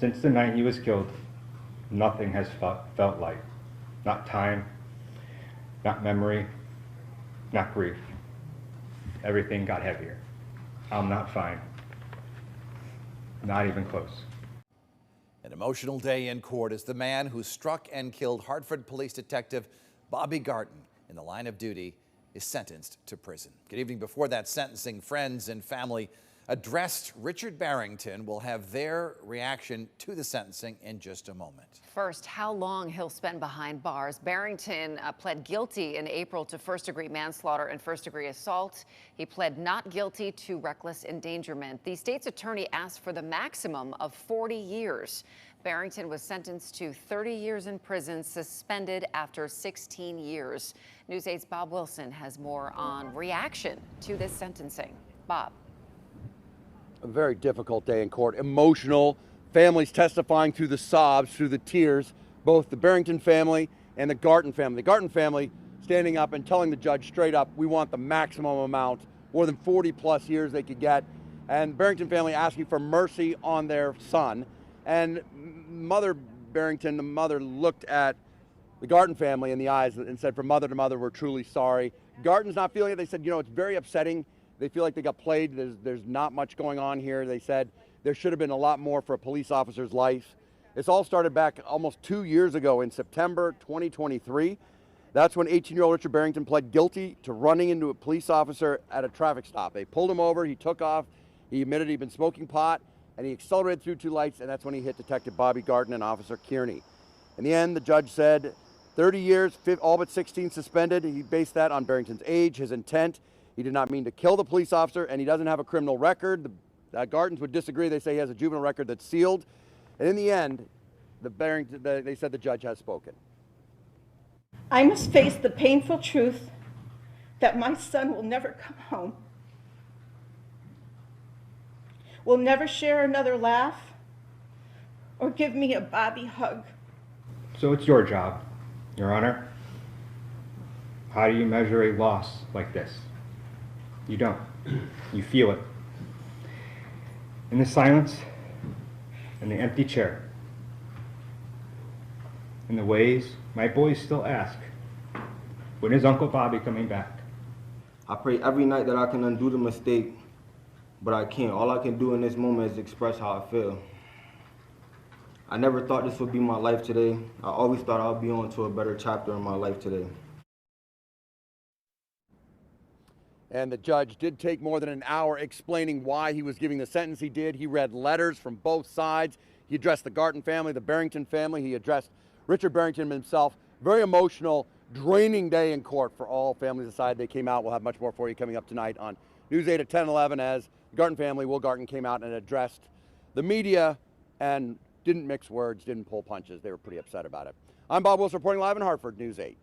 Since the night he was killed, nothing has felt light. Not time, not memory, not grief. Everything got heavier. I'm not fine. Not even close. An emotional day in court as the man who struck and killed Hartford Police Detective Bobby Garten in the line of duty is sentenced to prison. Good evening. Before that sentencing, friends and family addressed Richard Barrington. Will have their reaction to the sentencing in just a moment. First, how long he'll spend behind bars. Barrington pled guilty in April to first-degree manslaughter and first-degree assault. He pled not guilty to reckless endangerment. The state's attorney asked for the maximum of 40 years. Barrington was sentenced to 30 years in prison, suspended after 16 years. News 8's Bob Wilson has more on reaction to this sentencing. Bob. A very difficult day in court, emotional, families testifying through the sobs, through the tears, both the Barrington family and the Garten family. The Garten family standing up and telling the judge straight up, we want the maximum amount, more than 40 plus years they could get. And Barrington family asking for mercy on their son. And Mother Barrington, the mother, looked at the Garten family in the eyes and said, from mother to mother, we're truly sorry. Garten's not feeling it. They said, it's very upsetting. They feel like they got played. There's not much going on here. They said there should have been a lot more for a police officer's life. This all started back almost 2 years ago in September 2023. That's when 18-year-old Richard Barrington pled guilty to running into a police officer at a traffic stop. They pulled him over. He took off. He admitted he'd been smoking pot, and he accelerated through two lights, and that's when he hit Detective Bobby Garten and Officer Kearney. In the end, the judge said 30 years, all but 16 suspended. He based that on Barrington's age, his intent. He did not mean to kill the police officer, and he doesn't have a criminal record. The Gartens would disagree. They say he has a juvenile record that's sealed. And in the end, they said the judge has spoken. I must face the painful truth that my son will never come home, will never share another laugh, or give me a Bobby hug. So it's your job, Your Honor. How do you measure a loss like this? You don't. You feel it. In the silence, in the empty chair, in the ways my boys still ask, when is Uncle Bobby coming back? I pray every night that I can undo the mistake, but I can't. All I can do in this moment is express how I feel. I never thought this would be my life today. I always thought I'd be on to a better chapter in my life today. And the judge did take more than an hour explaining why he was giving the sentence he did. He read letters from both sides. He addressed the Garten family, the Barrington family. He addressed Richard Barrington himself. Very emotional, draining day in court for all families aside. They came out. We'll have much more for you coming up tonight on News 8 at 10:11 as the Garten family, Will Garten, came out and addressed the media and didn't mix words, didn't pull punches. They were pretty upset about it. I'm Bob Wilson reporting live in Hartford, News 8.